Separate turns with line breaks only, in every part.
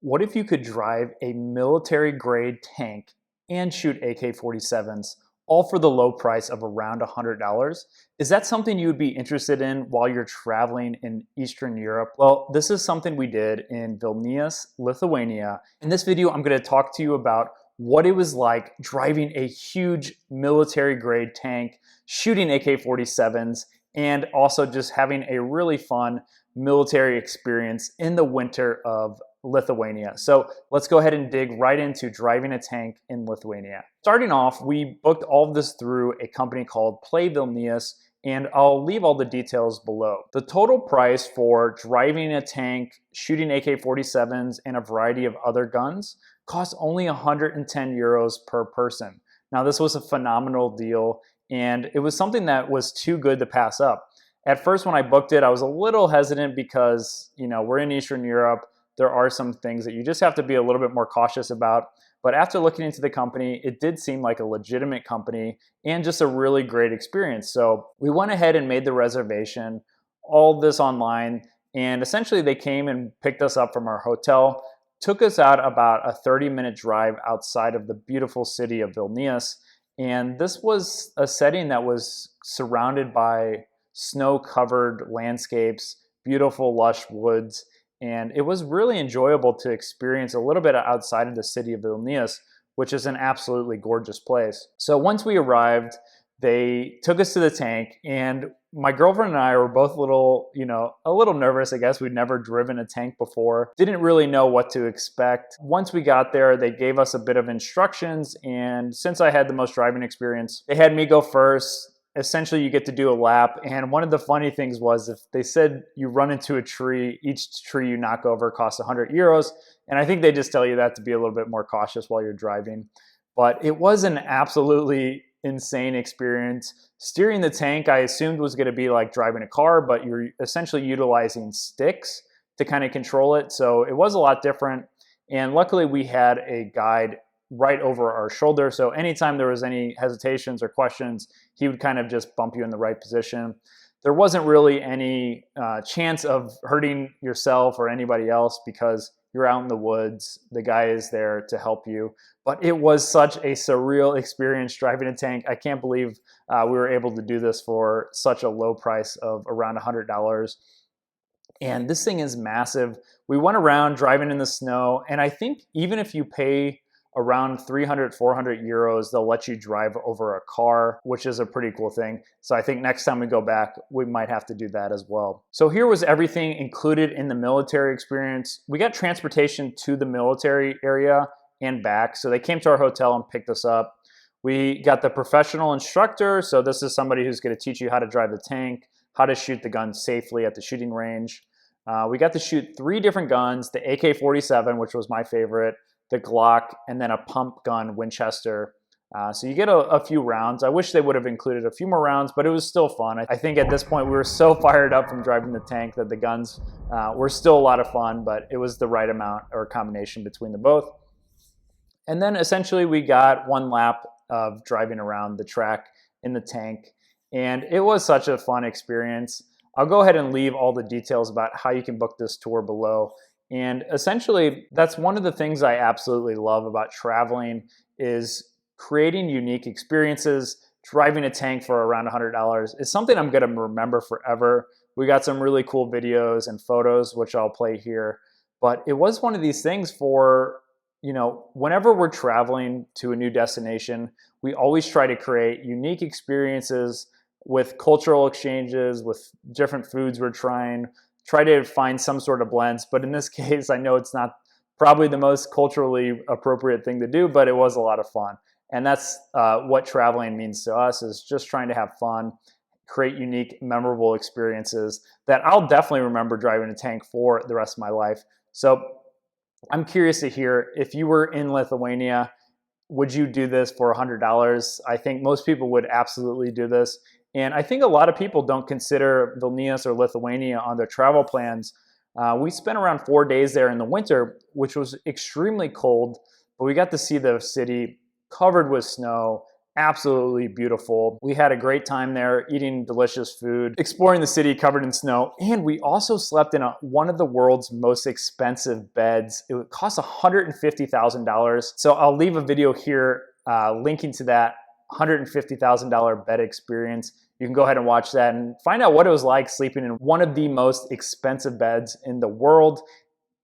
What if you could drive a military-grade tank and shoot AK-47s, all for the low price of around $100? Is that something you would be interested in while you're traveling in Eastern Europe? Well, this is something we did in Vilnius, Lithuania. In this video, I'm going to talk to you about what it was like driving a huge military-grade tank, shooting AK-47s, and also just having a really fun military experience in the winter of Lithuania. So let's go ahead and dig right into driving a tank in Lithuania. Starting off, we booked all of this through a company called Play Vilnius, and I'll leave all the details below. The total price for driving a tank, shooting AK-47s, and a variety of other guns cost only 110 euros per person. Now, this was a phenomenal deal, and it was something that was too good to pass up. At first, when I booked it, I was a little hesitant because, we're in Eastern Europe. There are some things that you just have to be a little bit more cautious about. But after looking into the company, it did seem like a legitimate company and just a really great experience. So we went ahead and made the reservation, all this online, and essentially they came and picked us up from our hotel, took us out about a 30-minute drive outside of the beautiful city of Vilnius. And this was a setting that was surrounded by snow-covered landscapes, beautiful lush woods, and it was really enjoyable to experience a little bit outside of the city of Vilnius, which is an absolutely gorgeous place. So once we arrived, they took us to the tank, and my girlfriend and I were both a little nervous, I guess. We'd never driven a tank before, didn't really know what to expect. Once we got there, they gave us a bit of instructions, and since I had the most driving experience, they had me go first. Essentially, you get to do a lap, and one of the funny things was if they said you run into a tree, each tree you knock over costs 100 euros, and I think they just tell you that to be a little bit more cautious while you're driving. But it was an absolutely insane experience. Steering the tank, I assumed was going to be like driving a car, but you're essentially utilizing sticks to kind of control it, so it was a lot different, and luckily we had a guide right over our shoulder. So anytime there was any hesitations or questions, he would kind of just bump you in the right position. There wasn't really any chance of hurting yourself or anybody else because you're out in the woods. The guy is there to help you. But it was such a surreal experience driving a tank. I can't believe we were able to do this for such a low price of around $100. And this thing is massive. We went around driving in the snow, and I think even if you pay around 300, 400 euros, they'll let you drive over a car, which is a pretty cool thing. So I think next time we go back, we might have to do that as well. So here was everything included in the military experience. We got transportation to the military area and back. So they came to our hotel and picked us up. We got the professional instructor. So this is somebody who's going to teach you how to drive the tank, how to shoot the gun safely at the shooting range. We got to shoot 3 different guns, the AK-47, which was my favorite, the Glock, and then a pump gun Winchester. So you get a few rounds. I wish they would have included a few more rounds, but it was still fun. I think at this point we were so fired up from driving the tank that the guns were still a lot of fun, but it was the right amount or combination between the both. And then essentially we got 1 lap of driving around the track in the tank, and it was such a fun experience. I'll go ahead and leave all the details about how you can book this tour below. And essentially, that's one of the things I absolutely love about traveling is creating unique experiences. Driving a tank for around $100 is something I'm going to remember forever. We got some really cool videos and photos, which I'll play here. But it was one of these things for, whenever we're traveling to a new destination, we always try to create unique experiences with cultural exchanges, with different foods we're trying. Try to find some sort of blends, but in this case, I know it's not probably the most culturally appropriate thing to do, but it was a lot of fun. And that's what traveling means to us, is just trying to have fun, create unique, memorable experiences that I'll definitely remember driving a tank for the rest of my life. So I'm curious to hear, if you were in Lithuania, would you do this for $100? I think most people would absolutely do this. And I think a lot of people don't consider Vilnius or Lithuania on their travel plans. We spent around 4 days there in the winter, which was extremely cold, but we got to see the city covered with snow absolutely beautiful. We had a great time there, eating delicious food, exploring the city covered in snow, and we also slept in one of the world's most expensive beds. It would cost $150,000. So I'll leave a video here linking to that $150,000 bed experience. You can go ahead and watch that and find out what it was like sleeping in one of the most expensive beds in the world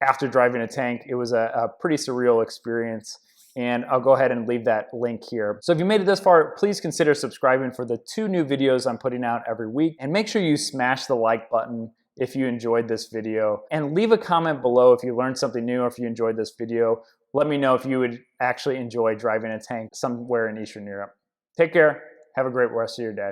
after driving a tank. It was a pretty surreal experience, and I'll go ahead and leave that link here. So if you made it this far, please consider subscribing for the 2 new videos I'm putting out every week, and make sure you smash the like button if you enjoyed this video, and leave a comment below if you learned something new or if you enjoyed this video. Let me know if you would actually enjoy driving a tank somewhere in Eastern Europe. Take care. Have a great rest of your day.